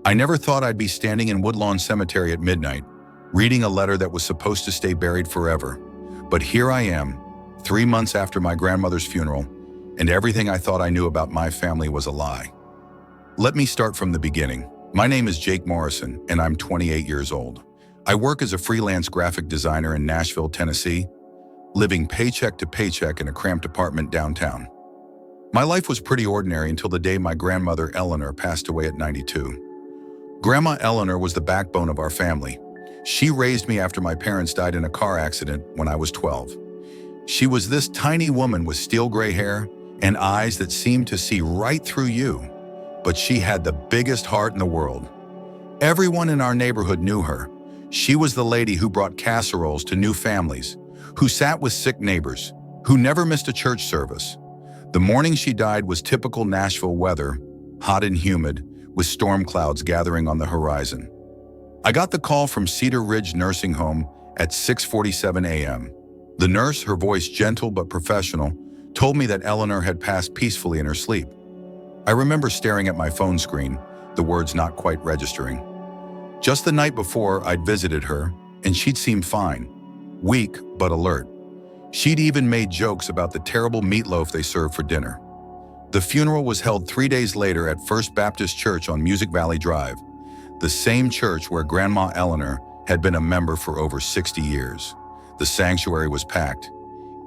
I never thought I'd be standing in Woodlawn Cemetery at midnight, reading a letter that was supposed to stay buried forever. But here I am, 3 months after my grandmother's funeral, and everything I thought I knew about my family was a lie. Let me start from the beginning. My name is Jake Morrison, and I'm 28 years old. I work as a freelance graphic designer in Nashville, Tennessee, living paycheck to paycheck in a cramped apartment downtown. My life was pretty ordinary until the day my grandmother Eleanor passed away at 92. Grandma Eleanor was the backbone of our family. She raised me after my parents died in a car accident when I was 12. She was this tiny woman with steel gray hair and eyes that seemed to see right through you. But she had the biggest heart in the world. Everyone in our neighborhood knew her. She was the lady who brought casseroles to new families, who sat with sick neighbors, who never missed a church service. The morning she died was typical Nashville weather, hot and humid, with storm clouds gathering on the horizon. I got the call from Cedar Ridge Nursing Home at 6:47 a.m. The nurse, her voice gentle but professional, told me that Eleanor had passed peacefully in her sleep. I remember staring at my phone screen, the words not quite registering. Just the night before, I'd visited her, and she'd seemed fine, weak but alert. She'd even made jokes about the terrible meatloaf they served for dinner. The funeral was held 3 days later at First Baptist Church on Music Valley Drive, the same church where Grandma Eleanor had been a member for over 60 years. The sanctuary was packed.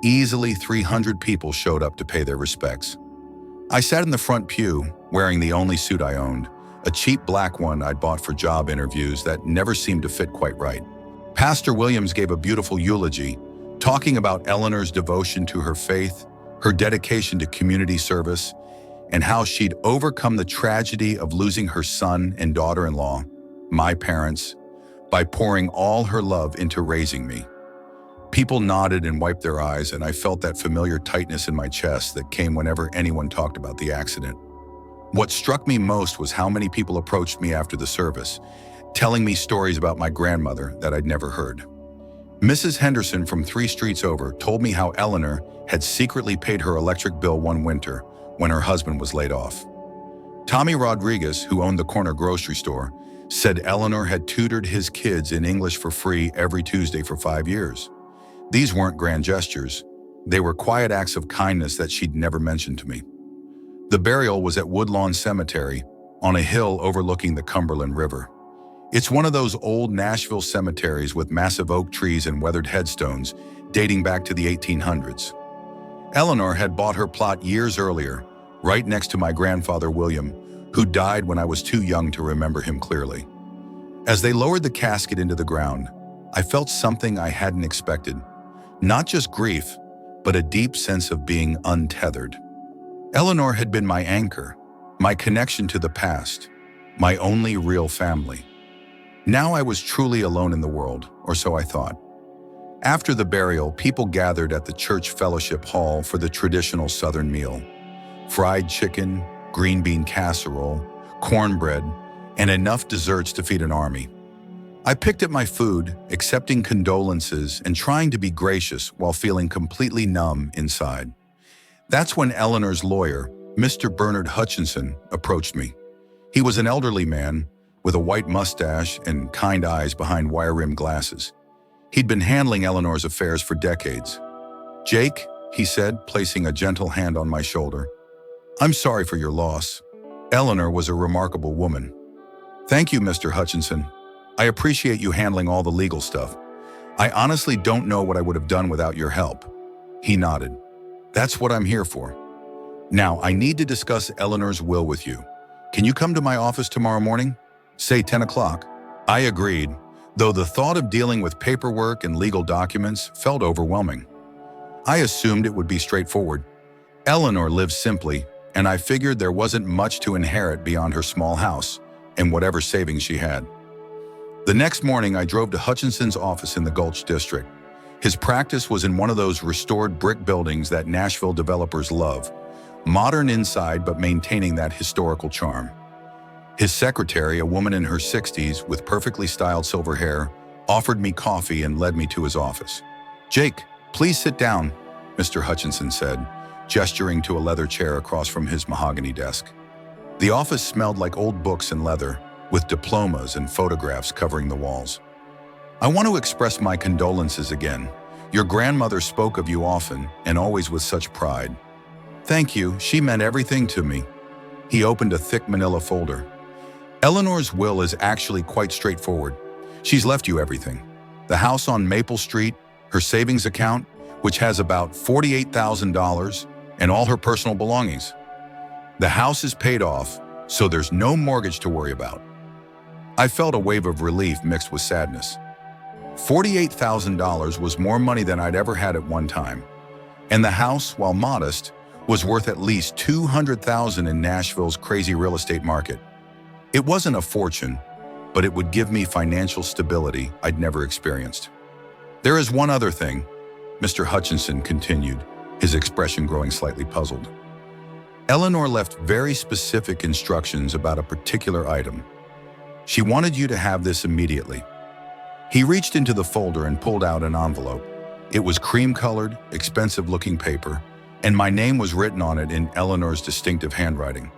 Easily 300 people showed up to pay their respects. I sat in the front pew, wearing the only suit I owned, a cheap black one I'd bought for job interviews that never seemed to fit quite right. Pastor Williams gave a beautiful eulogy, talking about Eleanor's devotion to her faith, her dedication to community service, and how she'd overcome the tragedy of losing her son and daughter-in-law, my parents, by pouring all her love into raising me. People nodded and wiped their eyes, and I felt that familiar tightness in my chest that came whenever anyone talked about the accident. What struck me most was how many people approached me after the service, telling me stories about my grandmother that I'd never heard. Mrs. Henderson from 3 streets over told me how Eleanor had secretly paid her electric bill one winter when her husband was laid off. Tommy Rodriguez, who owned the corner grocery store, said Eleanor had tutored his kids in English for free every Tuesday for 5 years. These weren't grand gestures. They were quiet acts of kindness that she'd never mentioned to me. The burial was at Woodlawn Cemetery, on a hill overlooking the Cumberland River. It's one of those old Nashville cemeteries with massive oak trees and weathered headstones dating back to the 1800s. Eleanor had bought her plot years earlier, right next to my grandfather William, who died when I was too young to remember him clearly. As they lowered the casket into the ground, I felt something I hadn't expected. Not just grief, but a deep sense of being untethered. Eleanor had been my anchor, my connection to the past, my only real family. Now I was truly alone in the world, or so I thought. After the burial, people gathered at the church fellowship hall for the traditional Southern meal. Fried chicken, green bean casserole, cornbread, and enough desserts to feed an army. I picked at my food, accepting condolences and trying to be gracious while feeling completely numb inside. That's when Eleanor's lawyer, Mr. Bernard Hutchinson, approached me. He was an elderly man with a white mustache and kind eyes behind wire-rimmed glasses. He'd been handling Eleanor's affairs for decades. "Jake," he said, placing a gentle hand on my shoulder, "I'm sorry for your loss. Eleanor was a remarkable woman." "Thank you, Mr. Hutchinson. I appreciate you handling all the legal stuff. I honestly don't know what I would have done without your help." He nodded. "That's what I'm here for. Now, I need to discuss Eleanor's will with you. Can you come to my office tomorrow morning? Say 10 o'clock. I agreed, though the thought of dealing with paperwork and legal documents felt overwhelming. I assumed it would be straightforward. Eleanor lived simply, and I figured there wasn't much to inherit beyond her small house and whatever savings she had. The next morning, I drove to Hutchinson's office in the Gulch District. His practice was in one of those restored brick buildings that Nashville developers love, modern inside but maintaining that historical charm. His secretary, a woman in her 60s with perfectly styled silver hair, offered me coffee and led me to his office. "Jake, please sit down," Mr. Hutchinson said, gesturing to a leather chair across from his mahogany desk. The office smelled like old books and leather, with diplomas and photographs covering the walls. "I want to express my condolences again. Your grandmother spoke of you often, and always with such pride. Thank you, she meant everything to me." He opened a thick manila folder. "Eleanor's will is actually quite straightforward. She's left you everything. The house on Maple Street, her savings account, which has about $48,000, and all her personal belongings. The house is paid off, so there's no mortgage to worry about." I felt a wave of relief mixed with sadness. $48,000 was more money than I'd ever had at one time, and the house, while modest, was worth at least $200,000 in Nashville's crazy real estate market. It wasn't a fortune, but it would give me financial stability I'd never experienced. "There is one other thing," Mr. Hutchinson continued, his expression growing slightly puzzled. "Eleanor left very specific instructions about a particular item. She wanted you to have this immediately." He reached into the folder and pulled out an envelope. It was cream-colored, expensive-looking paper, and my name was written on it in Eleanor's distinctive handwriting.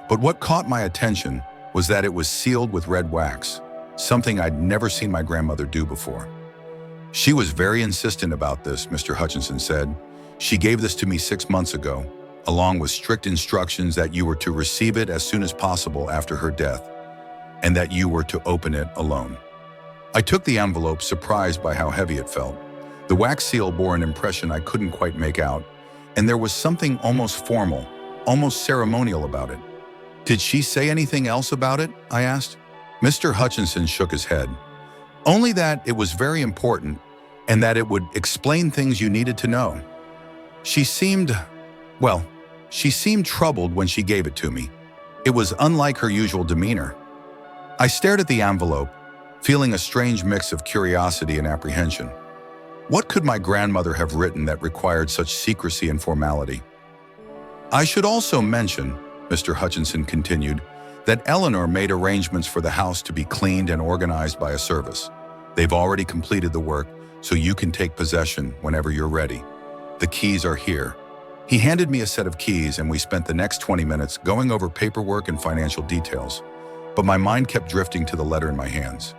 But what caught my attention was that it was sealed with red wax, something I'd never seen my grandmother do before. "She was very insistent about this," Mr. Hutchinson said. "She gave this to me 6 months ago, along with strict instructions that you were to receive it as soon as possible after her death, and that you were to open it alone." I took the envelope, surprised by how heavy it felt. The wax seal bore an impression I couldn't quite make out, and there was something almost formal, almost ceremonial about it. "Did she say anything else about it?" I asked. Mr. Hutchinson shook his head. "Only that it was very important, and that it would explain things you needed to know. She seemed troubled when she gave it to me. It was unlike her usual demeanor." I stared at the envelope, feeling a strange mix of curiosity and apprehension. What could my grandmother have written that required such secrecy and formality? "I should also mention," Mr. Hutchinson continued, "that Eleanor made arrangements for the house to be cleaned and organized by a service. They've already completed the work, so you can take possession whenever you're ready. The keys are here." He handed me a set of keys, and we spent the next 20 minutes going over paperwork and financial details. But my mind kept drifting to the letter in my hands.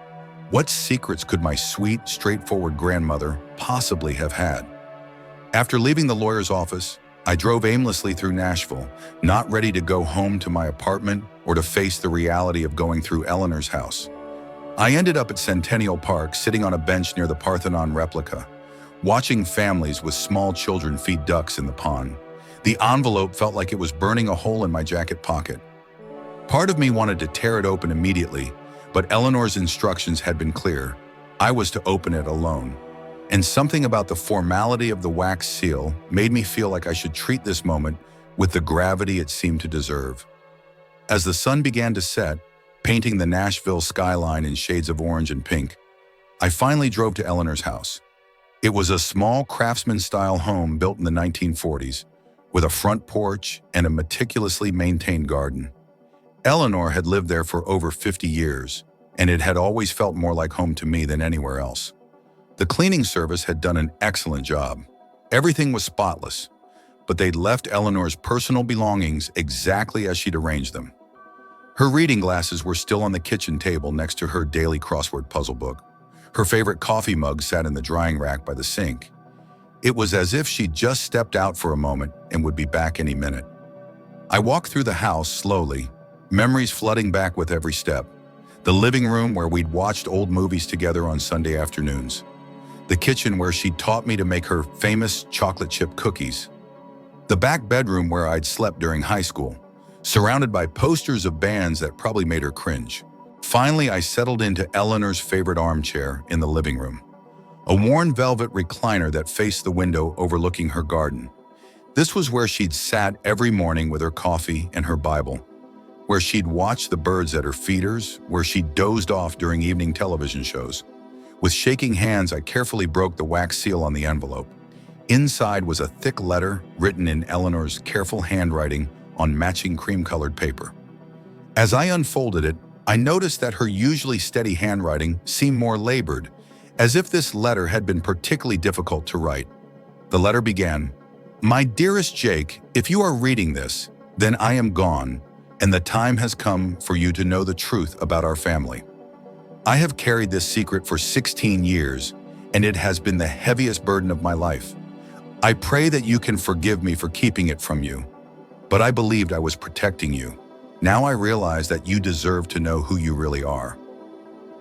What secrets could my sweet, straightforward grandmother possibly have had? After leaving the lawyer's office, I drove aimlessly through Nashville, not ready to go home to my apartment or to face the reality of going through Eleanor's house. I ended up at Centennial Park, sitting on a bench near the Parthenon replica, watching families with small children feed ducks in the pond. The envelope felt like it was burning a hole in my jacket pocket. Part of me wanted to tear it open immediately, but Eleanor's instructions had been clear. I was to open it alone. And something about the formality of the wax seal made me feel like I should treat this moment with the gravity it seemed to deserve. As the sun began to set, painting the Nashville skyline in shades of orange and pink, I finally drove to Eleanor's house. It was a small craftsman-style home built in the 1940s, with a front porch and a meticulously maintained garden. Eleanor had lived there for over 50 years, and it had always felt more like home to me than anywhere else. The cleaning service had done an excellent job. Everything was spotless, but they'd left Eleanor's personal belongings exactly as she'd arranged them. Her reading glasses were still on the kitchen table next to her daily crossword puzzle book. Her favorite coffee mug sat in the drying rack by the sink. It was as if she'd just stepped out for a moment and would be back any minute. I walked through the house slowly, memories flooding back with every step. The living room where we'd watched old movies together on Sunday afternoons. The kitchen where she'd taught me to make her famous chocolate chip cookies. The back bedroom where I'd slept during high school, surrounded by posters of bands that probably made her cringe. Finally, I settled into Eleanor's favorite armchair in the living room, a worn velvet recliner that faced the window overlooking her garden. This was where she'd sat every morning with her coffee and her Bible, where she'd watched the birds at her feeders, where she dozed off during evening television shows. With shaking hands, I carefully broke the wax seal on the envelope. Inside was a thick letter written in Eleanor's careful handwriting on matching cream-colored paper. As I unfolded it, I noticed that her usually steady handwriting seemed more labored, as if this letter had been particularly difficult to write. The letter began, "My dearest Jake, if you are reading this, then I am gone. and the time has come for you to know the truth about our family. I have carried this secret for 16 years, and it has been the heaviest burden of my life. I pray that you can forgive me for keeping it from you, but I believed I was protecting you. Now I realize that you deserve to know who you really are."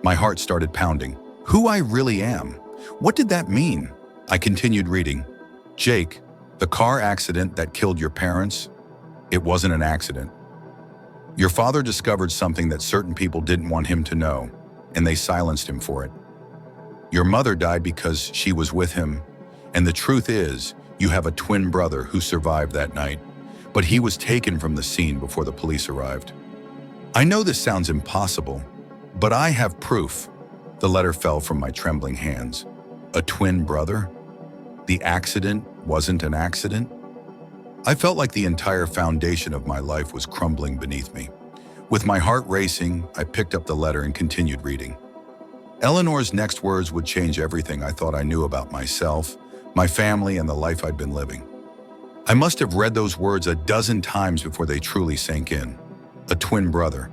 My heart started pounding. Who I really am? What did that mean? I continued reading. "Jake, the car accident that killed your parents, it wasn't an accident. Your father discovered something that certain people didn't want him to know, and they silenced him for it. Your mother died because she was with him, and the truth is, you have a twin brother who survived that night, but he was taken from the scene before the police arrived. I know this sounds impossible, but I have proof." The letter fell from my trembling hands. A twin brother? The accident wasn't an accident? I felt like the entire foundation of my life was crumbling beneath me. With my heart racing, I picked up the letter and continued reading. Eleanor's next words would change everything I thought I knew about myself, my family, and the life I'd been living. I must have read those words a dozen times before they truly sank in. A twin brother.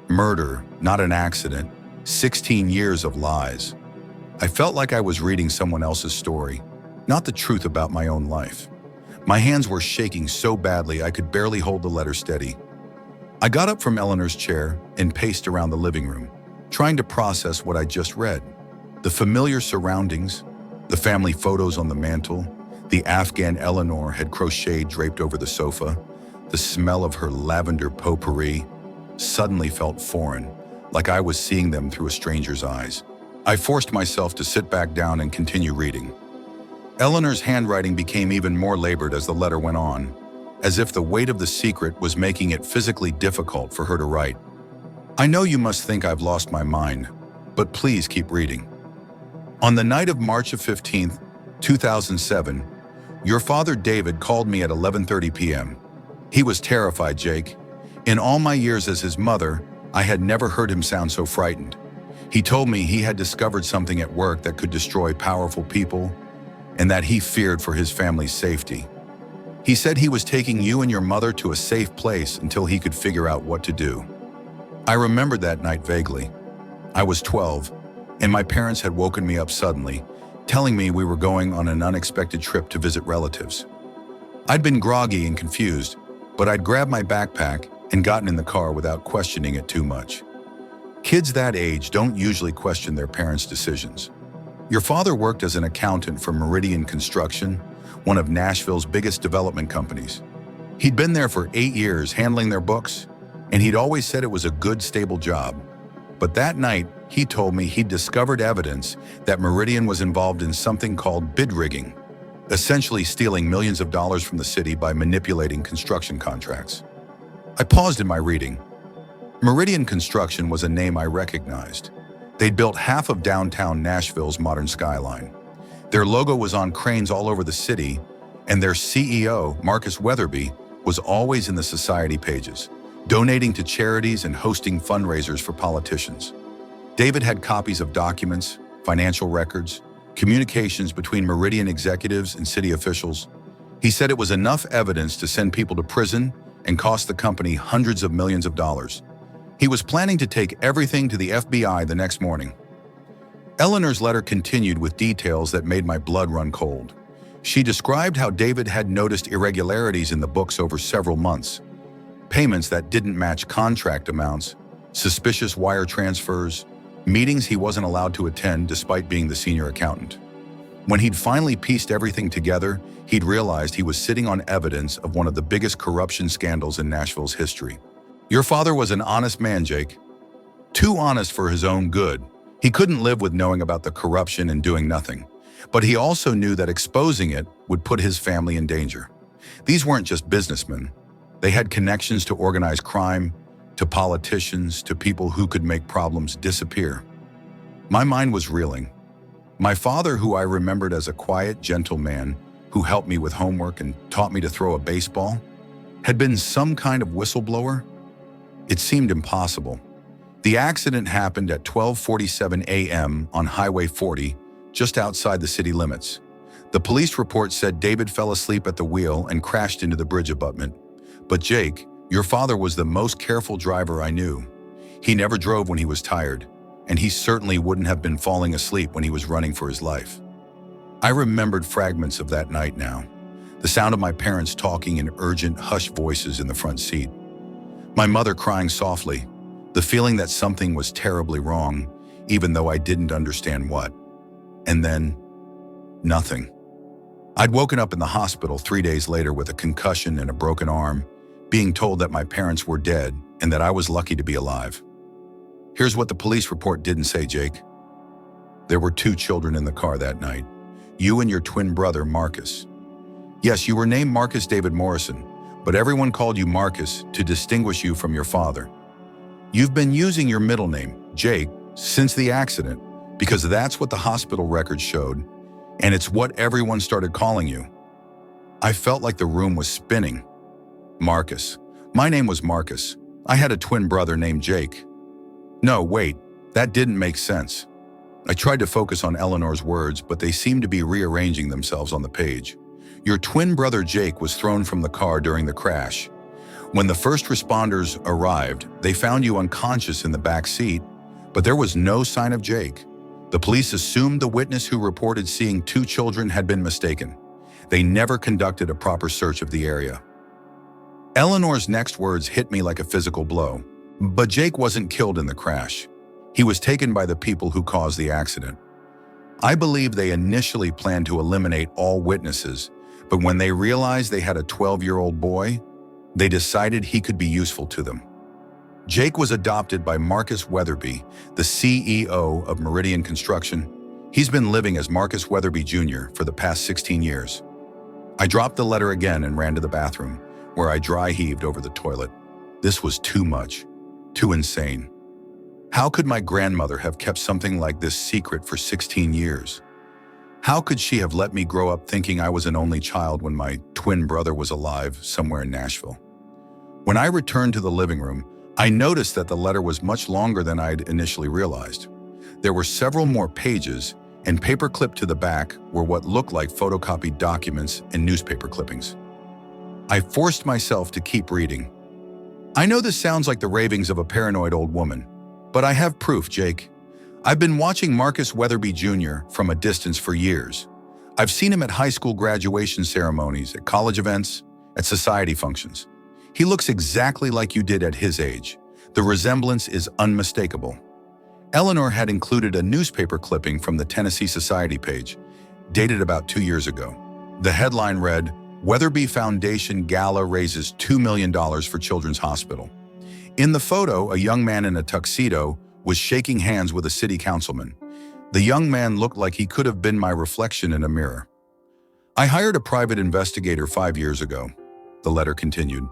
Murder, not an accident. 16 years of lies. I felt like I was reading someone else's story, not the truth about my own life. My hands were shaking so badly I could barely hold the letter steady. I got up from Eleanor's chair and paced around the living room, trying to process what I just read. The familiar surroundings, the family photos on the mantle, the Afghan Eleanor had crocheted draped over the sofa, the smell of her lavender potpourri suddenly felt foreign, like I was seeing them through a stranger's eyes. I forced myself to sit back down and continue reading. Eleanor's handwriting became even more labored as the letter went on, as if the weight of the secret was making it physically difficult for her to write. "I know you must think I've lost my mind, but please keep reading. On the night of March 15th, 2007, your father David called me at 11:30 p.m. He was terrified, Jake. In all my years as his mother, I had never heard him sound so frightened. He told me he had discovered something at work that could destroy powerful people, and that he feared for his family's safety. He said he was taking you and your mother to a safe place until he could figure out what to do." I remembered that night vaguely. I was 12, and my parents had woken me up suddenly, telling me we were going on an unexpected trip to visit relatives. I'd been groggy and confused, but I'd grabbed my backpack and gotten in the car without questioning it too much. Kids that age don't usually question their parents' decisions. Your father worked as an accountant for Meridian Construction, one of Nashville's biggest development companies. He'd been there for 8 years handling their books, and he'd always said it was a good, stable job. But that night, he told me he'd discovered evidence that Meridian was involved in something called bid rigging, essentially stealing millions of dollars from the city by manipulating construction contracts. I paused in my reading. Meridian Construction was a name I recognized. They'd built half of downtown Nashville's modern skyline. Their logo was on cranes all over the city, and their CEO, Marcus Weatherby, was always in the society pages, donating to charities and hosting fundraisers for politicians. David had copies of documents, financial records, communications between Meridian executives and city officials. He said it was enough evidence to send people to prison and cost the company hundreds of millions of dollars. He was planning to take everything to the FBI the next morning. Eleanor's letter continued with details that made my blood run cold. She described how David had noticed irregularities in the books over several months. Payments that didn't match contract amounts, suspicious wire transfers, meetings he wasn't allowed to attend despite being the senior accountant. When he'd finally pieced everything together, he'd realized he was sitting on evidence of one of the biggest corruption scandals in Nashville's history. Your father was an honest man, Jake. Too honest for his own good. He couldn't live with knowing about the corruption and doing nothing. But he also knew that exposing it would put his family in danger. These weren't just businessmen. They had connections to organized crime, to politicians, to people who could make problems disappear. My mind was reeling. My father, who I remembered as a quiet, gentle man who helped me with homework and taught me to throw a baseball, had been some kind of whistleblower? It seemed impossible. The accident happened at 12:47 a.m. on Highway 40, just outside the city limits. The police report said David fell asleep at the wheel and crashed into the bridge abutment. But Jake, Your father was the most careful driver I knew. He never drove when he was tired, and he certainly wouldn't have been falling asleep when he was running for his life. I remembered fragments of that night now, the sound of my parents talking in urgent, hushed voices in the front seat. My mother crying softly, the feeling that something was terribly wrong, even though I didn't understand what. And then, nothing. I'd woken up in the hospital 3 days later with a concussion and a broken arm, being told that my parents were dead and that I was lucky to be alive. Here's what the police report didn't say, Jake. There were 2 children in the car that night, you and your twin brother, Marcus. Yes, you were named Marcus David Morrison, but everyone called you Marcus to distinguish you from your father. You've been using your middle name, Jake, since the accident, because that's what the hospital records showed, and it's what everyone started calling you. I felt like the room was spinning. Marcus. My name was Marcus. I had a twin brother named Jake. No, wait, that didn't make sense. I tried to focus on Eleanor's words, but they seemed to be rearranging themselves on the page. Your twin brother Jake was thrown from the car during the crash. When the first responders arrived, they found you unconscious in the back seat, but there was no sign of Jake. The police assumed the witness who reported seeing 2 children had been mistaken. They never conducted a proper search of the area. Eleanor's next words hit me like a physical blow. But Jake wasn't killed in the crash. He was taken by the people who caused the accident. I believe they initially planned to eliminate all witnesses, but when they realized they had a 12-year-old boy, they decided he could be useful to them. Jake was adopted by Marcus Weatherby, the CEO of Meridian Construction. He's been living as Marcus Weatherby Jr. for the past 16 years. I dropped the letter again and ran to the bathroom, where I dry heaved over the toilet. This was too much, too insane. How could my grandmother have kept something like this secret for 16 years? How could she have let me grow up thinking I was an only child when my twin brother was alive somewhere in Nashville? When I returned to the living room, I noticed that the letter was much longer than I'd initially realized. There were several more pages, and paper-clipped to the back were what looked like photocopied documents and newspaper clippings. I forced myself to keep reading. I know this sounds like the ravings of a paranoid old woman, but I have proof, Jake. I've been watching Marcus Weatherby Jr. from a distance for years. I've seen him at high school graduation ceremonies, at college events, at society functions. He looks exactly like you did at his age. The resemblance is unmistakable. Eleanor had included a newspaper clipping from the Tennessee Society page, dated about 2 years ago. The headline read, "Weatherby Foundation Gala raises $2 million for Children's Hospital." In the photo, a young man in a tuxedo was shaking hands with a city councilman. The young man looked like he could have been my reflection in a mirror. I hired a private investigator 5 years ago, the letter continued.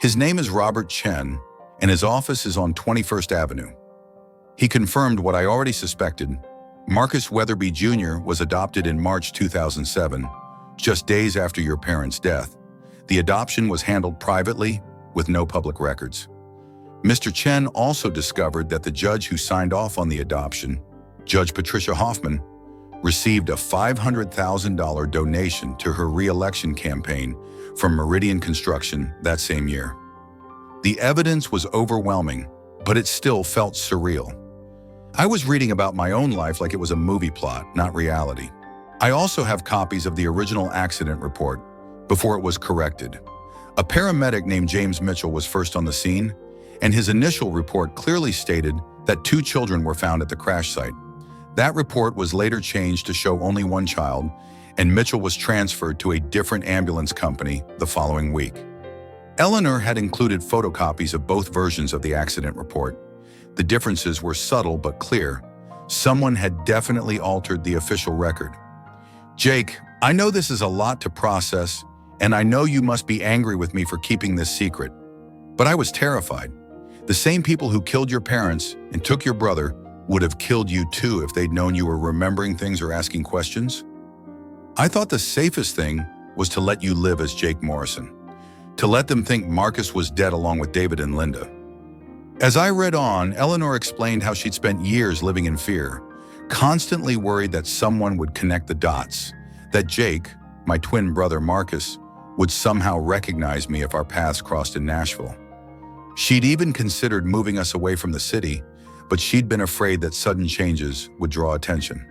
His name is Robert Chen, and his office is on 21st Avenue. He confirmed what I already suspected. Marcus Weatherby Jr. was adopted in March 2007, just days after your parents' death. The adoption was handled privately, with no public records. Mr. Chen also discovered that the judge who signed off on the adoption, Judge Patricia Hoffman, received a $500,000 donation to her re-election campaign from Meridian Construction that same year. The evidence was overwhelming, but it still felt surreal. I was reading about my own life like it was a movie plot, not reality. I also have copies of the original accident report before it was corrected. A paramedic named James Mitchell was first on the scene, and his initial report clearly stated that 2 children were found at the crash site. That report was later changed to show only 1 child, and Mitchell was transferred to a different ambulance company the following week. Eleanor had included photocopies of both versions of the accident report. The differences were subtle but clear. Someone had definitely altered the official record. Jake, I know this is a lot to process, and I know you must be angry with me for keeping this secret, but I was terrified. The same people who killed your parents and took your brother would have killed you too if they'd known you were remembering things or asking questions. I thought the safest thing was to let you live as Jake Morrison, to let them think Marcus was dead along with David and Linda. As I read on, Eleanor explained how she'd spent years living in fear, constantly worried that someone would connect the dots, that Jake, my twin brother Marcus, would somehow recognize me if our paths crossed in Nashville. She'd even considered moving us away from the city, but she'd been afraid that sudden changes would draw attention.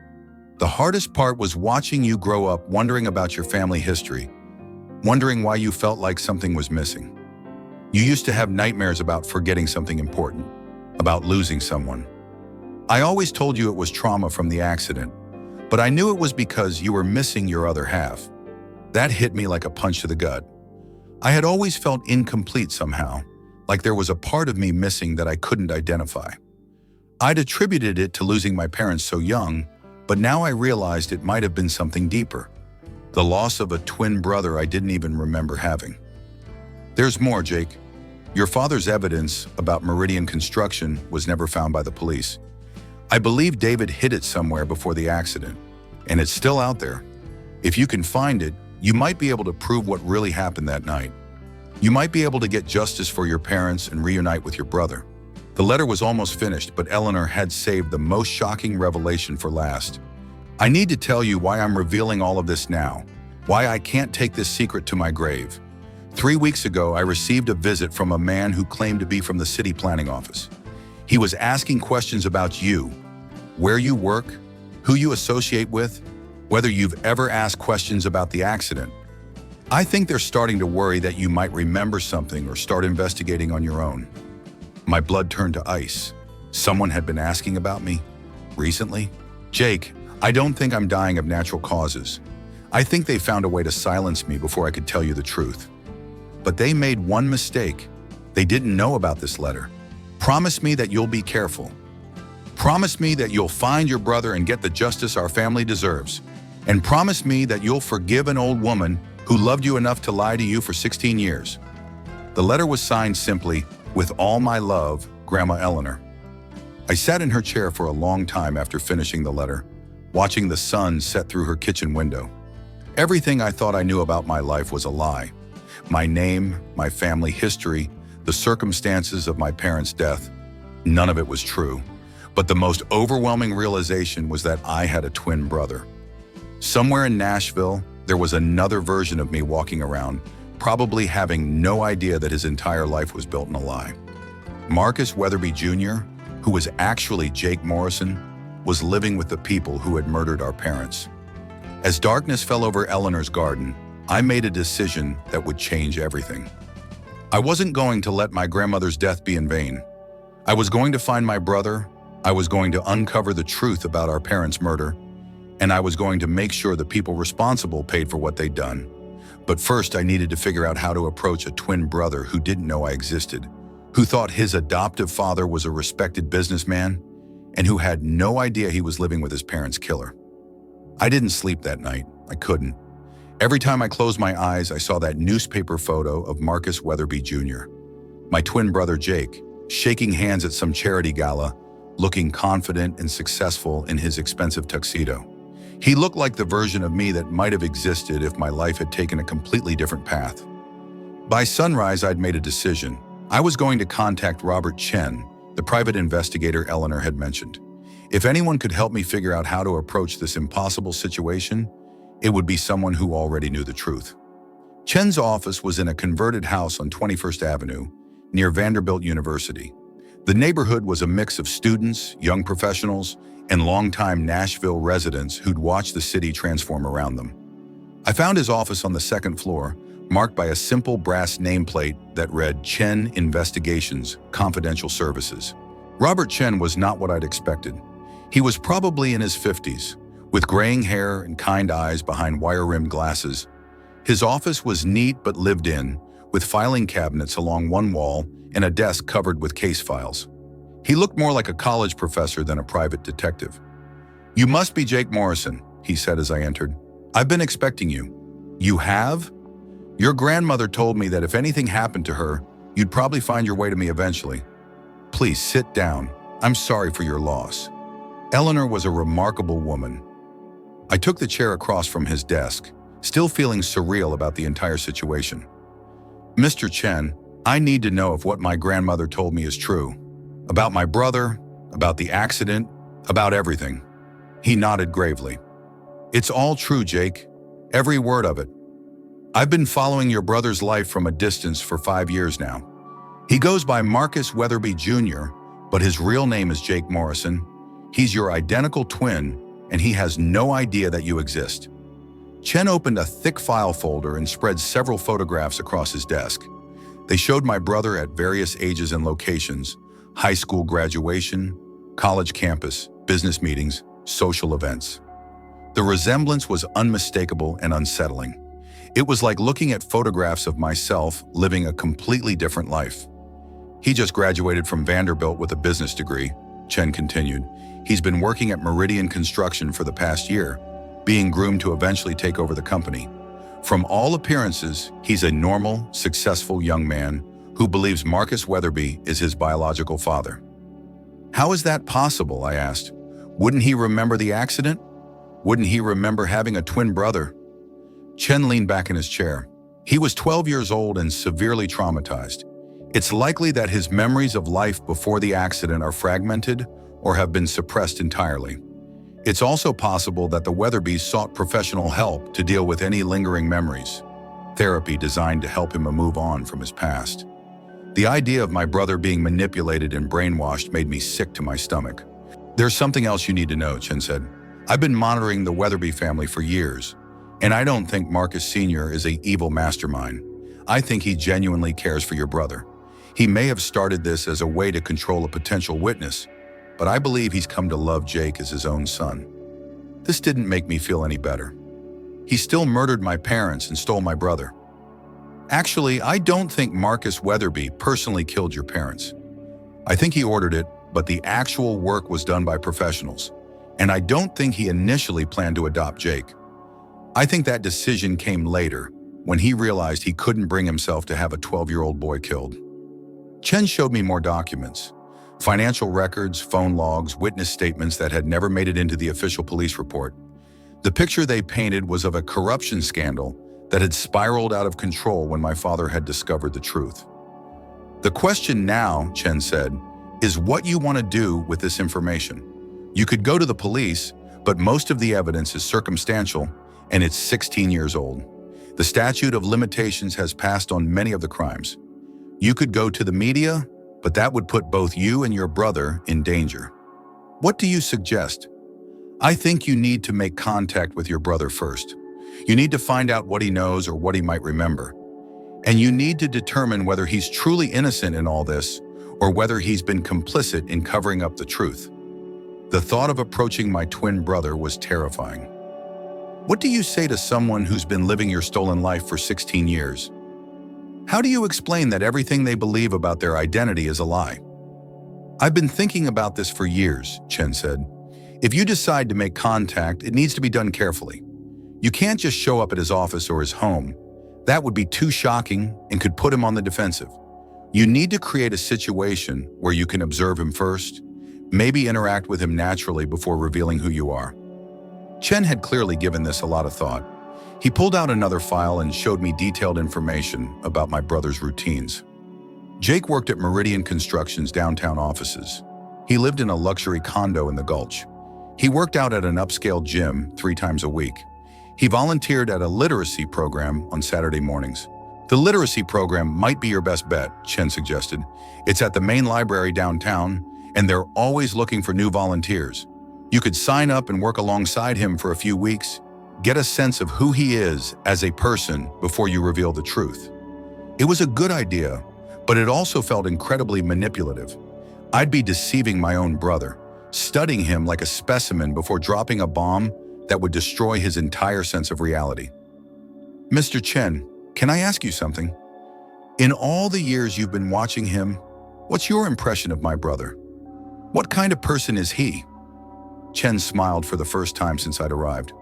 The hardest part was watching you grow up wondering about your family history, wondering why you felt like something was missing. You used to have nightmares about forgetting something important, about losing someone. I always told you it was trauma from the accident, but I knew it was because you were missing your other half. That hit me like a punch to the gut. I had always felt incomplete somehow, like there was a part of me missing that I couldn't identify. I'd attributed it to losing my parents so young, but now I realized it might have been something deeper. The loss of a twin brother I didn't even remember having. There's more, Jake. Your father's evidence about Meridian Construction was never found by the police. I believe David hid it somewhere before the accident, and it's still out there. If you can find it, you might be able to prove what really happened that night. You might be able to get justice for your parents and reunite with your brother. The letter was almost finished, but Eleanor had saved the most shocking revelation for last. I need to tell you why I'm revealing all of this now, why I can't take this secret to my grave. 3 weeks ago, I received a visit from a man who claimed to be from the city planning office. He was asking questions about you, where you work, who you associate with, whether you've ever asked questions about the accident. I think they're starting to worry that you might remember something or start investigating on your own. My blood turned to ice. Someone had been asking about me? Recently? Jake, I don't think I'm dying of natural causes. I think they found a way to silence me before I could tell you the truth. But they made one mistake. They didn't know about this letter. Promise me that you'll be careful. Promise me that you'll find your brother and get the justice our family deserves. And promise me that you'll forgive an old woman who loved you enough to lie to you for 16 years. The letter was signed simply, "With all my love, Grandma Eleanor." I sat in her chair for a long time after finishing the letter, watching the sun set through her kitchen window. Everything I thought I knew about my life was a lie. My name, my family history, the circumstances of my parents' death, none of it was true. But the most overwhelming realization was that I had a twin brother. Somewhere in Nashville, there was another version of me walking around, probably having no idea that his entire life was built in a lie. Marcus Weatherby Jr., who was actually Jake Morrison, was living with the people who had murdered our parents. As darkness fell over Eleanor's garden, I made a decision that would change everything. I wasn't going to let my grandmother's death be in vain. I was going to find my brother, I was going to uncover the truth about our parents' murder, and I was going to make sure the people responsible paid for what they'd done. But first, I needed to figure out how to approach a twin brother who didn't know I existed, who thought his adoptive father was a respected businessman, and who had no idea he was living with his parents' killer. I didn't sleep that night. I couldn't. Every time I closed my eyes, I saw that newspaper photo of Marcus Weatherby Jr., my twin brother Jake, shaking hands at some charity gala, looking confident and successful in his expensive tuxedo. He looked like the version of me that might have existed if my life had taken a completely different path. By sunrise, I'd made a decision. I was going to contact Robert Chen, the private investigator Eleanor had mentioned. If anyone could help me figure out how to approach this impossible situation, it would be someone who already knew the truth. Chen's office was in a converted house on 21st Avenue, near Vanderbilt University. The neighborhood was a mix of students, young professionals, and longtime Nashville residents who'd watched the city transform around them. I found his office on the second floor, marked by a simple brass nameplate that read Chen Investigations, Confidential Services. Robert Chen was not what I'd expected. He was probably in his 50s, with graying hair and kind eyes behind wire-rimmed glasses. His office was neat but lived in, with filing cabinets along one wall and a desk covered with case files. He looked more like a college professor than a private detective. "You must be Jake Morrison," he said as I entered. "I've been expecting you." "You have? Your grandmother told me that if anything happened to her, you'd probably find your way to me eventually. Please sit down. I'm sorry for your loss." Eleanor was a remarkable woman. I took the chair across from his desk, still feeling surreal about the entire situation. "Mr. Chen, I need to know if what my grandmother told me is true. About my brother, about the accident, about everything." He nodded gravely. "It's all true, Jake. Every word of it. I've been following your brother's life from a distance for 5 years now. He goes by Marcus Weatherby Jr., but his real name is Jake Morrison. He's your identical twin, and he has no idea that you exist. Chen opened a thick file folder and spread several photographs across his desk. They showed my brother at various ages and locations: high school graduation, college campus, business meetings, social events. The resemblance was unmistakable and unsettling. It was like looking at photographs of myself living a completely different life. He just graduated from Vanderbilt with a business degree, Chen continued. He's been working at Meridian Construction for the past year, being groomed to eventually take over the company. From all appearances, he's a normal, successful young man who believes Marcus Weatherby is his biological father. How is that possible? I asked. Wouldn't he remember the accident? Wouldn't he remember having a twin brother? Chen leaned back in his chair. He was 12 years old and severely traumatized. It's likely that his memories of life before the accident are fragmented or have been suppressed entirely. It's also possible that the Weatherbys sought professional help to deal with any lingering memories, therapy designed to help him move on from his past. The idea of my brother being manipulated and brainwashed made me sick to my stomach. There's something else you need to know, Chen said. I've been monitoring the Weatherby family for years, and I don't think Marcus Sr. is an evil mastermind. I think he genuinely cares for your brother. He may have started this as a way to control a potential witness, but I believe he's come to love Jake as his own son. This didn't make me feel any better. He still murdered my parents and stole my brother. Actually, I don't think Marcus Weatherby personally killed your parents. I think he ordered it, but the actual work was done by professionals. And I don't think he initially planned to adopt Jake. I think that decision came later, when he realized he couldn't bring himself to have a 12-year-old boy killed. Chen showed me more documents. Financial records, phone logs, witness statements that had never made it into the official police report. The picture they painted was of a corruption scandal that had spiraled out of control when my father had discovered the truth. The question now, Chen said, is what you want to do with this information. You could go to the police, but most of the evidence is circumstantial, and it's 16 years old. The statute of limitations has passed on many of the crimes. You could go to the media, but that would put both you and your brother in danger. What do you suggest? I think you need to make contact with your brother first. You need to find out what he knows or what he might remember. And you need to determine whether he's truly innocent in all this or whether he's been complicit in covering up the truth. The thought of approaching my twin brother was terrifying. What do you say to someone who's been living your stolen life for 16 years? How do you explain that everything they believe about their identity is a lie? I've been thinking about this for years, Chen said. If you decide to make contact, it needs to be done carefully. You can't just show up at his office or his home. That would be too shocking and could put him on the defensive. You need to create a situation where you can observe him first, maybe interact with him naturally before revealing who you are. Chen had clearly given this a lot of thought. He pulled out another file and showed me detailed information about my brother's routines. Jake worked at Meridian Construction's downtown offices. He lived in a luxury condo in the Gulch. He worked out at an upscale gym 3 times a week. He volunteered at a literacy program on Saturday mornings. The literacy program might be your best bet, Chen suggested. It's at the main library downtown, and they're always looking for new volunteers. You could sign up and work alongside him for a few weeks. Get a sense of who he is as a person before you reveal the truth. It was a good idea, but it also felt incredibly manipulative. I'd be deceiving my own brother, studying him like a specimen before dropping a bomb that would destroy his entire sense of reality. Mr. Chen, can I ask you something? In all the years you've been watching him, what's your impression of my brother? What kind of person is he? Chen smiled for the first time since I'd arrived.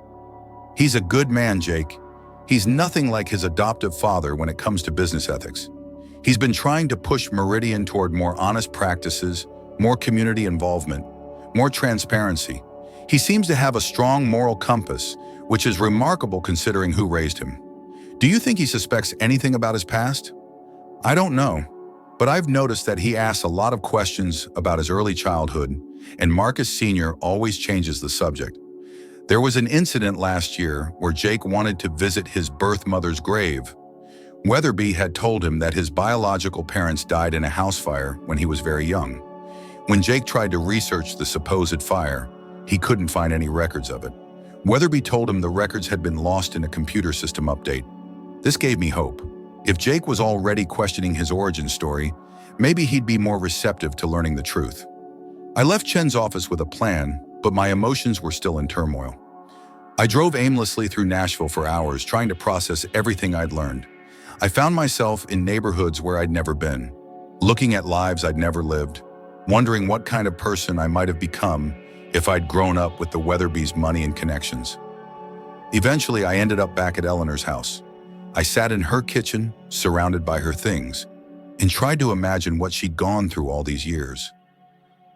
He's a good man, Jake. He's nothing like his adoptive father when it comes to business ethics. He's been trying to push Meridian toward more honest practices, more community involvement, more transparency. He seems to have a strong moral compass, which is remarkable considering who raised him. Do you think he suspects anything about his past? I don't know, but I've noticed that he asks a lot of questions about his early childhood, and Marcus Sr. always changes the subject. There was an incident last year where Jake wanted to visit his birth mother's grave. Weatherby had told him that his biological parents died in a house fire when he was very young. When Jake tried to research the supposed fire, he couldn't find any records of it. Weatherby told him the records had been lost in a computer system update. This gave me hope. If Jake was already questioning his origin story, maybe he'd be more receptive to learning the truth. I left Chen's office with a plan, but my emotions were still in turmoil. I drove aimlessly through Nashville for hours, trying to process everything I'd learned. I found myself in neighborhoods where I'd never been, looking at lives I'd never lived, wondering what kind of person I might have become if I'd grown up with the Weatherby's money and connections. Eventually, I ended up back at Eleanor's house. I sat in her kitchen, surrounded by her things, and tried to imagine what she'd gone through all these years.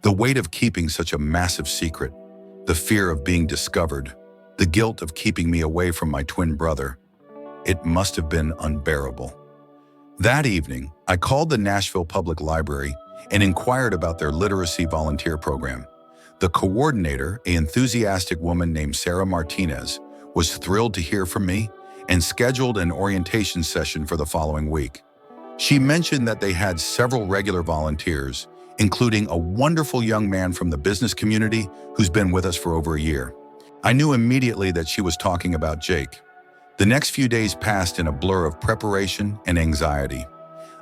The weight of keeping such a massive secret, the fear of being discovered, the guilt of keeping me away from my twin brother. It must have been unbearable. That evening, I called the Nashville Public Library and inquired about their literacy volunteer program. The coordinator, an enthusiastic woman named Sarah Martinez, was thrilled to hear from me and scheduled an orientation session for the following week. She mentioned that they had several regular volunteers, including a wonderful young man from the business community who's been with us for over a year. I knew immediately that she was talking about Jake. The next few days passed in a blur of preparation and anxiety.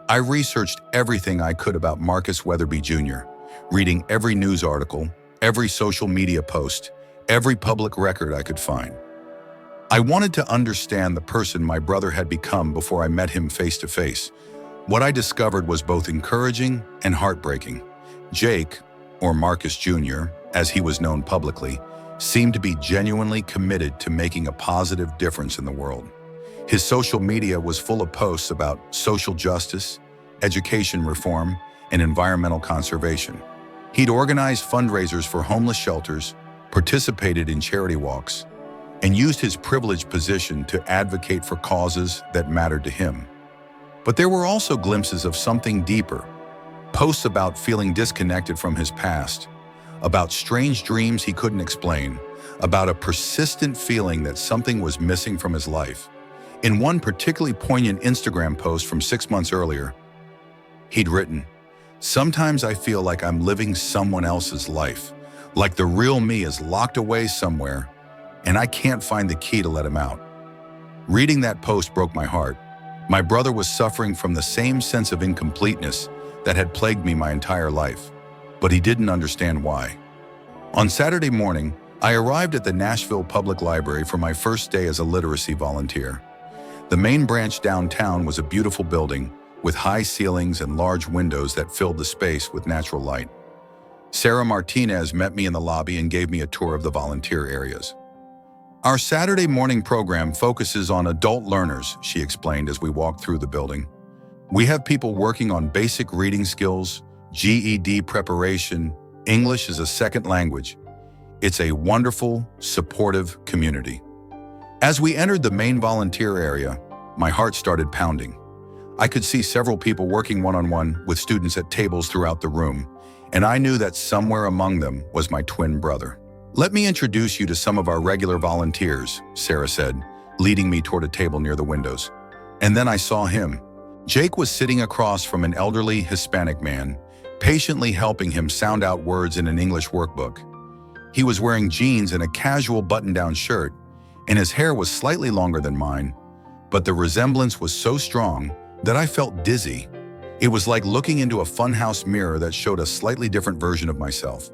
I researched everything I could about Marcus Weatherby Jr., reading every news article, every social media post, every public record I could find. I wanted to understand the person my brother had become before I met him face to face. What I discovered was both encouraging and heartbreaking. Jake, or Marcus Jr., as he was known publicly, seemed to be genuinely committed to making a positive difference in the world. His social media was full of posts about social justice, education reform, and environmental conservation. He'd organized fundraisers for homeless shelters, participated in charity walks, and used his privileged position to advocate for causes that mattered to him. But there were also glimpses of something deeper, posts about feeling disconnected from his past, about strange dreams he couldn't explain, about a persistent feeling that something was missing from his life. In one particularly poignant Instagram post from 6 months earlier, he'd written, "Sometimes I feel like I'm living someone else's life, like the real me is locked away somewhere, and I can't find the key to let him out." Reading that post broke my heart. My brother was suffering from the same sense of incompleteness that had plagued me my entire life, but he didn't understand why. On Saturday morning, I arrived at the Nashville Public Library for my first day as a literacy volunteer. The main branch downtown was a beautiful building with high ceilings and large windows that filled the space with natural light. Sarah Martinez met me in the lobby and gave me a tour of the volunteer areas. "Our Saturday morning program focuses on adult learners," she explained as we walked through the building. "We have people working on basic reading skills, GED preparation, English as a second language. It's a wonderful, supportive community." As we entered the main volunteer area, my heart started pounding. I could see several people working one-on-one with students at tables throughout the room, and I knew that somewhere among them was my twin brother. "Let me introduce you to some of our regular volunteers," Sarah said, leading me toward a table near the windows. And then I saw him. Jake was sitting across from an elderly Hispanic man, patiently helping him sound out words in an English workbook. He was wearing jeans and a casual button-down shirt, and his hair was slightly longer than mine, but the resemblance was so strong that I felt dizzy. It was like looking into a funhouse mirror that showed a slightly different version of myself.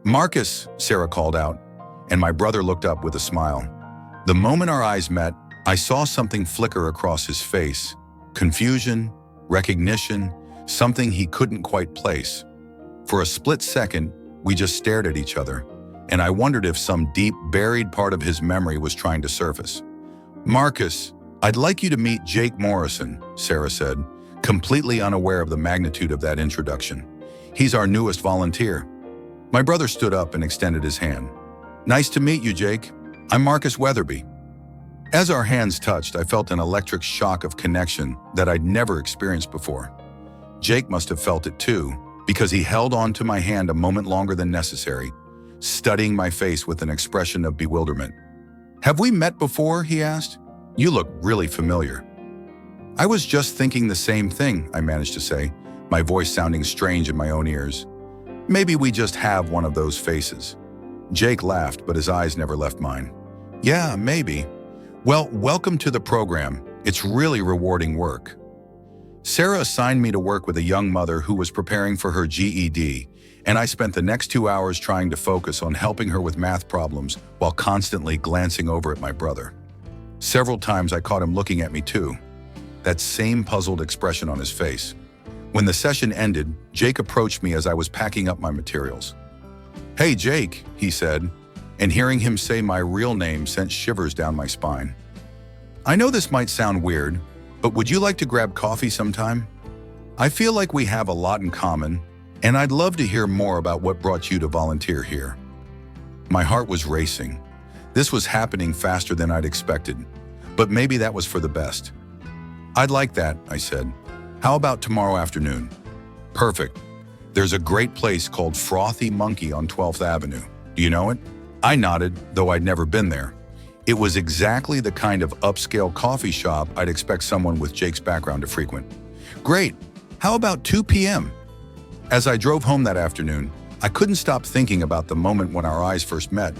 "Marcus," Sarah called out, and my brother looked up with a smile. The moment our eyes met, I saw something flicker across his face. Confusion, recognition, something he couldn't quite place. For a split second, we just stared at each other, and I wondered if some deep, buried part of his memory was trying to surface. "Marcus, I'd like you to meet Jake Morrison," Sarah said, completely unaware of the magnitude of that introduction. "He's our newest volunteer." My brother stood up and extended his hand. "Nice to meet you, Jake. I'm Marcus Weatherby." As our hands touched, I felt an electric shock of connection that I'd never experienced before. Jake must have felt it too, because he held on to my hand a moment longer than necessary, studying my face with an expression of bewilderment. "Have we met before?" he asked. "You look really familiar." I was just thinking the same thing, I managed to say, my voice sounding strange in my own ears. Maybe we just have one of those faces. Jake laughed, but his eyes never left mine. Yeah, maybe. Well, welcome to the program. It's really rewarding work. Sarah assigned me to work with a young mother who was preparing for her GED, and I spent the next 2 hours trying to focus on helping her with math problems while constantly glancing over at my brother. Several times I caught him looking at me too, that same puzzled expression on his face. When the session ended, Jake approached me as I was packing up my materials. "Hey, Jake," he said, and hearing him say my real name sent shivers down my spine. "I know this might sound weird, but would you like to grab coffee sometime? I feel like we have a lot in common, and I'd love to hear more about what brought you to volunteer here." My heart was racing. This was happening faster than I'd expected, but maybe that was for the best. "I'd like that," I said. "How about tomorrow afternoon?" "Perfect. There's a great place called Frothy Monkey on 12th Avenue. Do you know it?" I nodded, though I'd never been there. It was exactly the kind of upscale coffee shop I'd expect someone with Jake's background to frequent. "Great. How about 2 p.m.? As I drove home that afternoon, I couldn't stop thinking about the moment when our eyes first met.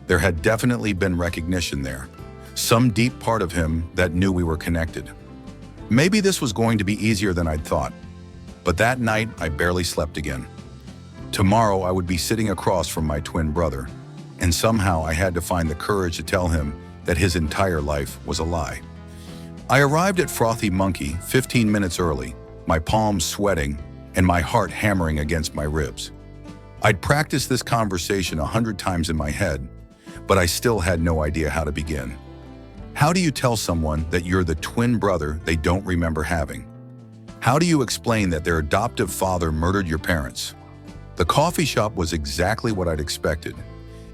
There had definitely been recognition there, some deep part of him that knew we were connected. Maybe this was going to be easier than I'd thought, but that night I barely slept again. Tomorrow I would be sitting across from my twin brother, and somehow I had to find the courage to tell him that his entire life was a lie. I arrived at Frothy Monkey 15 minutes early, my palms sweating and my heart hammering against my ribs. I'd practiced this conversation 100 times in my head, but I still had no idea how to begin. How do you tell someone that you're the twin brother they don't remember having? How do you explain that their adoptive father murdered your parents? The coffee shop was exactly what I'd expected.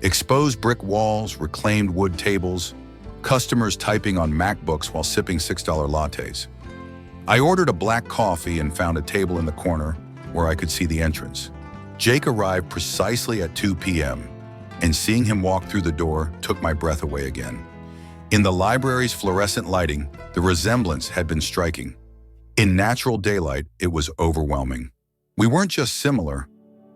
Exposed brick walls, reclaimed wood tables, customers typing on MacBooks while sipping $6 lattes. I ordered a black coffee and found a table in the corner where I could see the entrance. Jake arrived precisely at 2 p.m., and seeing him walk through the door took my breath away again. In the library's fluorescent lighting, the resemblance had been striking. In natural daylight, it was overwhelming. We weren't just similar,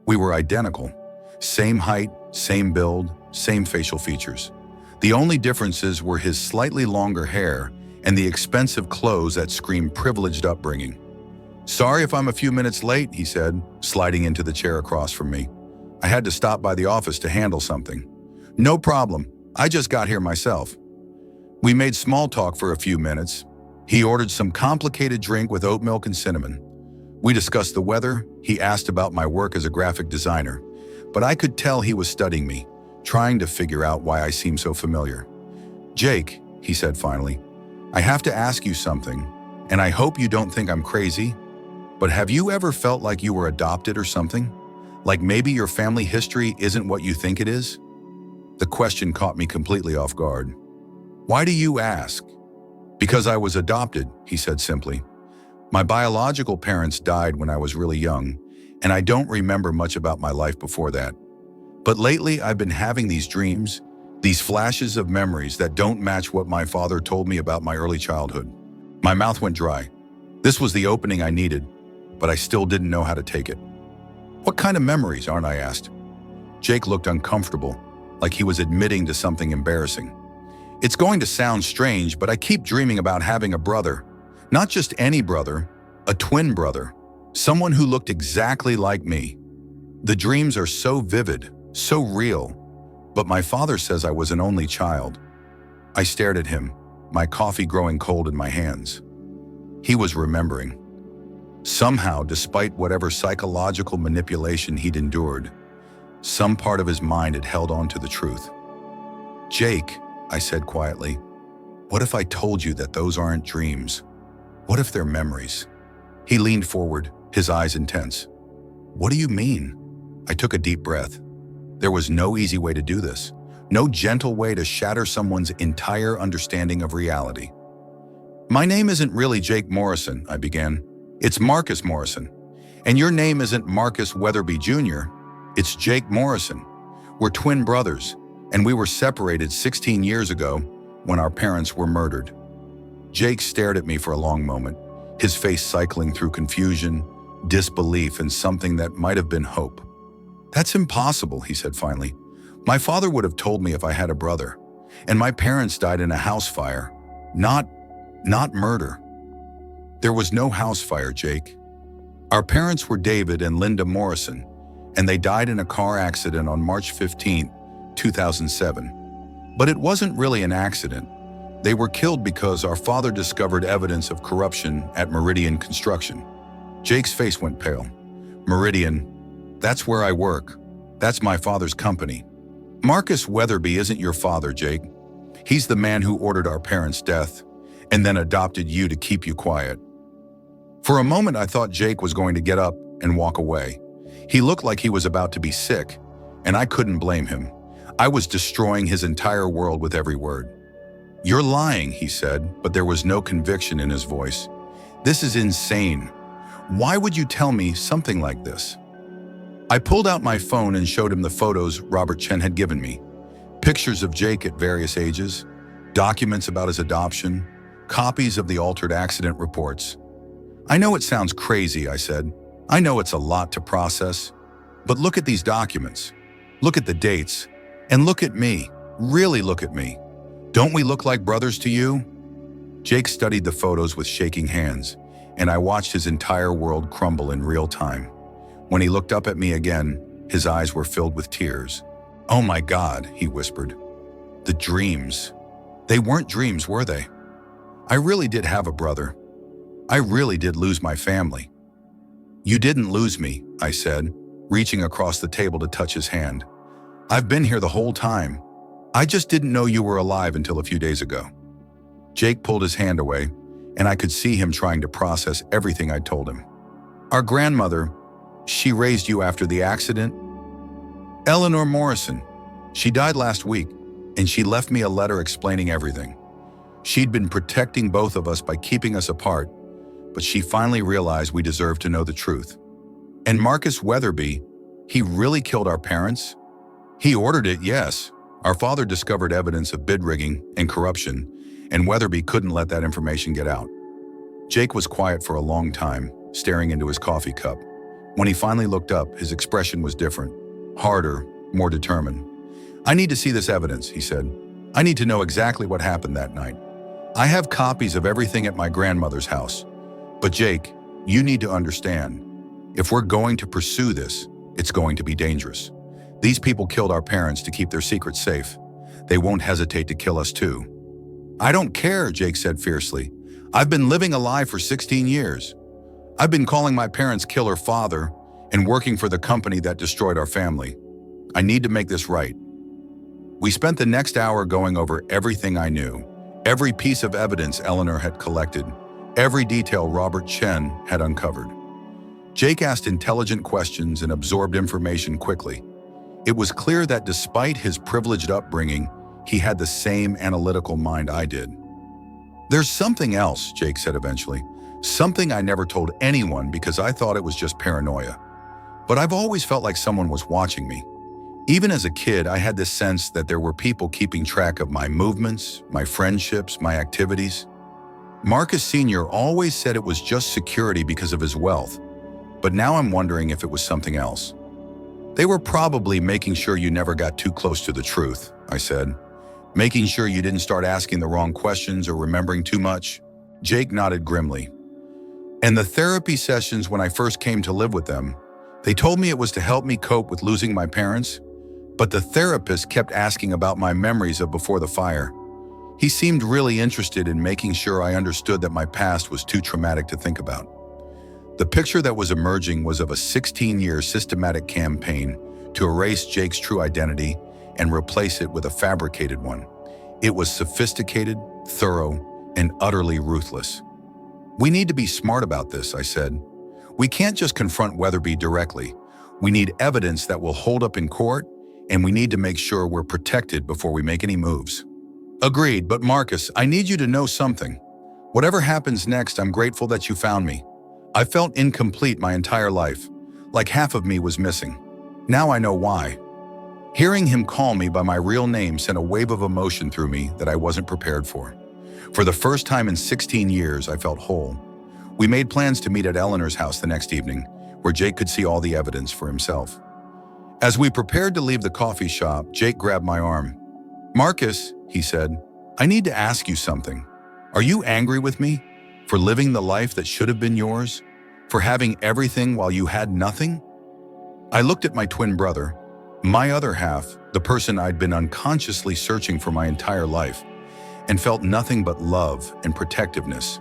we were identical. Same height, same build, same facial features. The only differences were his slightly longer hair and the expensive clothes that screamed privileged upbringing. "Sorry if I'm a few minutes late," he said, sliding into the chair across from me. "I had to stop by the office to handle something." "No problem. I just got here myself." We made small talk for a few minutes. He ordered some complicated drink with oat milk and cinnamon. We discussed the weather. He asked about my work as a graphic designer, but I could tell he was studying me, trying to figure out why I seemed so familiar. "Jake," he said finally, "I have to ask you something, and I hope you don't think I'm crazy, but have you ever felt like you were adopted or something? Like maybe your family history isn't what you think it is?" The question caught me completely off guard. "Why do you ask?" "Because I was adopted," he said simply. "My biological parents died when I was really young, and I don't remember much about my life before that. But lately I've been having these dreams, these flashes of memories that don't match what my father told me about my early childhood." My mouth went dry. This was the opening I needed, but I still didn't know how to take it. "What kind of memories?" I asked. Jake looked uncomfortable, like he was admitting to something embarrassing. "It's going to sound strange, but I keep dreaming about having a brother. Not just any brother, a twin brother. Someone who looked exactly like me. The dreams are so vivid, so real, but my father says I was an only child." I stared at him, my coffee growing cold in my hands. He was remembering. Somehow, despite whatever psychological manipulation he'd endured, some part of his mind had held on to the truth. "Jake," I said quietly, "what if I told you that those aren't dreams? What if they're memories?" He leaned forward, his eyes intense. "What do you mean?" I took a deep breath. There was no easy way to do this, no gentle way to shatter someone's entire understanding of reality. "My name isn't really Jake Morrison," I began. "It's Marcus Morrison. And your name isn't Marcus Weatherby Jr., it's Jake Morrison. We're twin brothers, and we were separated 16 years ago when our parents were murdered." Jake stared at me for a long moment, his face cycling through confusion, disbelief, and something that might have been hope. "That's impossible," he said finally. "My father would have told me if I had a brother. And my parents died in a house fire. Not murder." "There was no house fire, Jake. Our parents were David and Linda Morrison, and they died in a car accident on March 15, 2007. But it wasn't really an accident. They were killed because our father discovered evidence of corruption at Meridian Construction." Jake's face went pale. "Meridian, that's where I work. That's my father's company. Marcus Weatherby isn't your father, Jake. He's the man who ordered our parents' death and then adopted you to keep you quiet." For a moment, I thought Jake was going to get up and walk away. He looked like he was about to be sick, and I couldn't blame him. I was destroying his entire world with every word. "You're lying," he said, but there was no conviction in his voice. "This is insane. Why would you tell me something like this?" I pulled out my phone and showed him the photos Robert Chen had given me. Pictures of Jake at various ages, documents about his adoption, copies of the altered accident reports. "I know it sounds crazy," I said. "I know it's a lot to process. But look at these documents. Look at the dates. And look at me. Really look at me. Don't we look like brothers to you?" Jake studied the photos with shaking hands, and I watched his entire world crumble in real time. When he looked up at me again, his eyes were filled with tears. "Oh my God," he whispered. "The dreams. They weren't dreams, were they? I really did have a brother. I really did lose my family." "You didn't lose me," I said, reaching across the table to touch his hand. "I've been here the whole time. I just didn't know you were alive until a few days ago." Jake pulled his hand away, and I could see him trying to process everything I told him. "Our grandmother, she raised you after the accident? Eleanor Morrison. She died last week, and she left me a letter explaining everything. She'd been protecting both of us by keeping us apart, but she finally realized we deserved to know the truth. And Marcus Weatherby, he really killed our parents? He ordered it, yes. Our father discovered evidence of bid rigging and corruption, and Weatherby couldn't let that information get out." Jake was quiet for a long time, staring into his coffee cup. When he finally looked up, his expression was different, harder, more determined. "I need to see this evidence," he said. "I need to know exactly what happened that night. I have copies of everything at my grandmother's house. But Jake, you need to understand, if we're going to pursue this, it's going to be dangerous. These people killed our parents to keep their secrets safe. They won't hesitate to kill us too." "I don't care," Jake said fiercely. "I've been living a lie for 16 years. I've been calling my parents' killer father and working for the company that destroyed our family. I need to make this right." We spent the next hour going over everything I knew, every piece of evidence Eleanor had collected, every detail Robert Chen had uncovered. Jake asked intelligent questions and absorbed information quickly. It was clear that despite his privileged upbringing, he had the same analytical mind I did. "There's something else," Jake said eventually. "Something I never told anyone because I thought it was just paranoia. But I've always felt like someone was watching me. Even as a kid, I had this sense that there were people keeping track of my movements, my friendships, my activities. Marcus Sr. always said it was just security because of his wealth, but now I'm wondering if it was something else." "They were probably making sure you never got too close to the truth," I said. "Making sure you didn't start asking the wrong questions or remembering too much." Jake nodded grimly. "And the therapy sessions when I first came to live with them, they told me it was to help me cope with losing my parents, but the therapist kept asking about my memories of before the fire. He seemed really interested in making sure I understood that my past was too traumatic to think about." The picture that was emerging was of a 16-year systematic campaign to erase Jake's true identity and replace it with a fabricated one. It was sophisticated, thorough, and utterly ruthless. "We need to be smart about this," I said. "We can't just confront Weatherby directly. We need evidence that will hold up in court, and we need to make sure we're protected before we make any moves." "Agreed, but Marcus, I need you to know something. Whatever happens next, I'm grateful that you found me. I felt incomplete my entire life, like half of me was missing. Now I know why." Hearing him call me by my real name sent a wave of emotion through me that I wasn't prepared for. For the first time in 16 years, I felt whole. We made plans to meet at Eleanor's house the next evening, where Jake could see all the evidence for himself. As we prepared to leave the coffee shop, Jake grabbed my arm. "Marcus," he said, "I need to ask you something. Are you angry with me for living the life that should have been yours? For having everything while you had nothing?" I looked at my twin brother, my other half, the person I'd been unconsciously searching for my entire life, and felt nothing but love and protectiveness.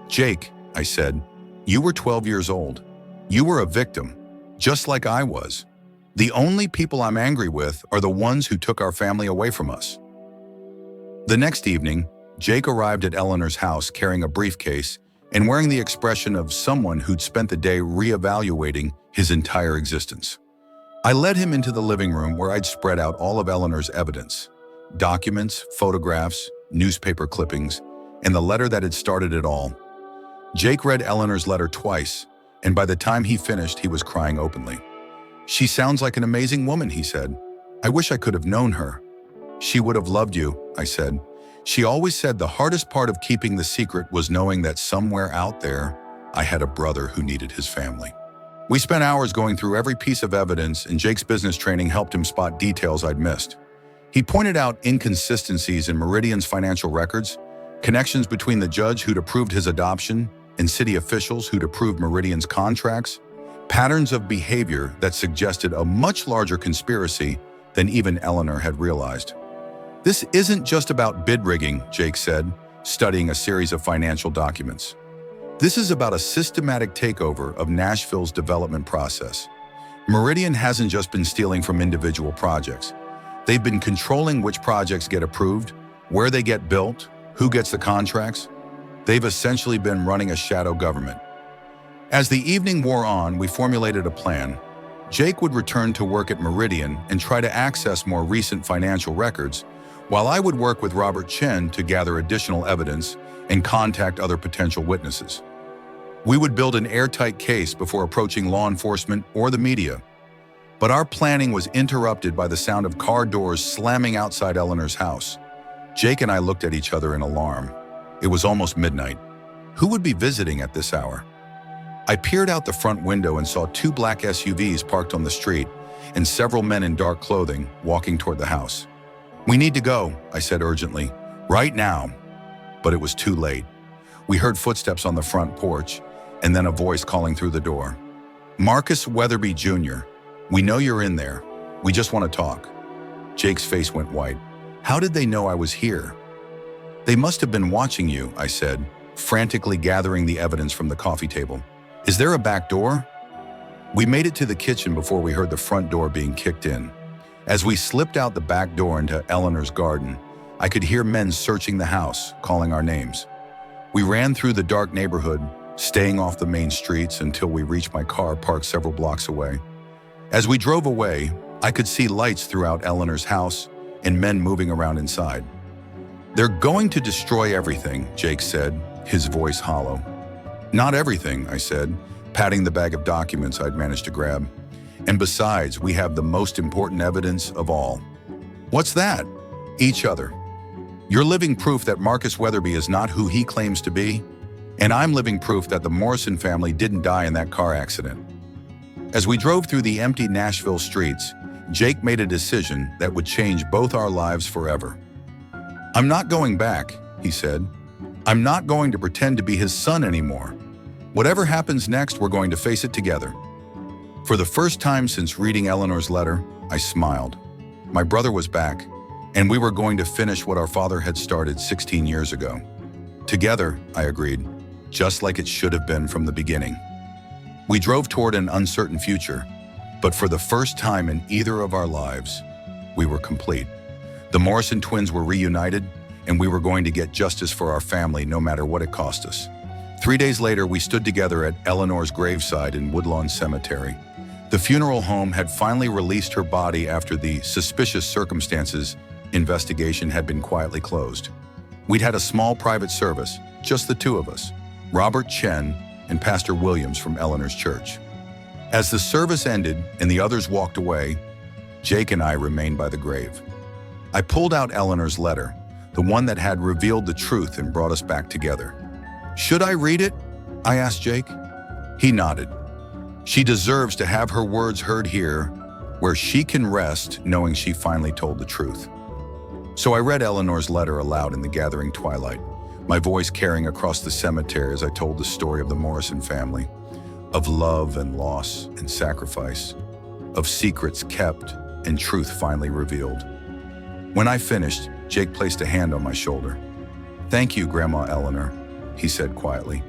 "Jake," I said, "you were 12 years old. You were a victim, just like I was. The only people I'm angry with are the ones who took our family away from us." The next evening, Jake arrived at Eleanor's house carrying a briefcase and wearing the expression of someone who'd spent the day reevaluating his entire existence. I led him into the living room where I'd spread out all of Eleanor's evidence: documents, photographs, newspaper clippings, and the letter that had started it all. Jake read Eleanor's letter twice, and by the time he finished, he was crying openly. "She sounds like an amazing woman," he said. "I wish I could have known her." "She would have loved you," I said. "She always said the hardest part of keeping the secret was knowing that somewhere out there, I had a brother who needed his family." We spent hours going through every piece of evidence, and Jake's business training helped him spot details I'd missed. He pointed out inconsistencies in Meridian's financial records, connections between the judge who'd approved his adoption and city officials who'd approved Meridian's contracts, patterns of behavior that suggested a much larger conspiracy than even Eleanor had realized. "This isn't just about bid rigging," Jake said, studying a series of financial documents. "This is about a systematic takeover of Nashville's development process. Meridian hasn't just been stealing from individual projects. They've been controlling which projects get approved, where they get built, who gets the contracts. They've essentially been running a shadow government." As the evening wore on, we formulated a plan. Jake would return to work at Meridian and try to access more recent financial records, while I would work with Robert Chen to gather additional evidence and contact other potential witnesses. We would build an airtight case before approaching law enforcement or the media. But our planning was interrupted by the sound of car doors slamming outside Eleanor's house. Jake and I looked at each other in alarm. It was almost midnight. Who would be visiting at this hour? I peered out the front window and saw 2 black SUVs parked on the street and several men in dark clothing walking toward the house. "We need to go," I said urgently. "Right now." But it was too late. We heard footsteps on the front porch and then a voice calling through the door. "Marcus Weatherby Jr., we know you're in there. We just want to talk." Jake's face went white. How did they know I was here? "They must have been watching you," I said, frantically gathering the evidence from the coffee table. "Is there a back door?" We made it to the kitchen before we heard the front door being kicked in. As we slipped out the back door into Eleanor's garden, I could hear men searching the house, calling our names. We ran through the dark neighborhood, staying off the main streets until we reached my car parked several blocks away. As we drove away, I could see lights throughout Eleanor's house and men moving around inside. "They're going to destroy everything," Jake said, his voice hollow. "Not everything," I said, patting the bag of documents I'd managed to grab. "And besides, we have the most important evidence of all." "What's that?" "Each other. You're living proof that Marcus Weatherby is not who he claims to be, and I'm living proof that the Morrison family didn't die in that car accident." As we drove through the empty Nashville streets, Jake made a decision that would change both our lives forever. "I'm not going back," he said. "I'm not going to pretend to be his son anymore. Whatever happens next, we're going to face it together." For the first time since reading Eleanor's letter, I smiled. My brother was back, and we were going to finish what our father had started 16 years ago. Together, I agreed, just like it should have been from the beginning. We drove toward an uncertain future, but for the first time in either of our lives, we were complete. The Morrison twins were reunited, and we were going to get justice for our family no matter what it cost us. 3 days later, we stood together at Eleanor's graveside in Woodlawn Cemetery. The funeral home had finally released her body after the suspicious circumstances investigation had been quietly closed. We'd had a small private service, just the 2 of us, Robert Chen and Pastor Williams from Eleanor's church. As the service ended and the others walked away, Jake and I remained by the grave. I pulled out Eleanor's letter, the one that had revealed the truth and brought us back together. "Should I read it?" I asked Jake. He nodded. "She deserves to have her words heard here, where she can rest knowing she finally told the truth." So I read Eleanor's letter aloud in the gathering twilight, my voice carrying across the cemetery as I told the story of the Morrison family, of love and loss and sacrifice, of secrets kept and truth finally revealed. When I finished, Jake placed a hand on my shoulder. "Thank you, Grandma Eleanor," he said quietly.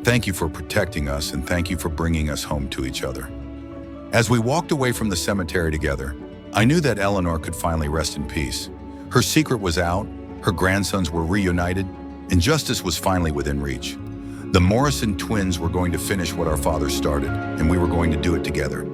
"Thank you for protecting us, and thank you for bringing us home to each other." As we walked away from the cemetery together, I knew that Eleanor could finally rest in peace. Her secret was out, her grandsons were reunited, and justice was finally within reach. The Morrison twins were going to finish what our father started, and we were going to do it together.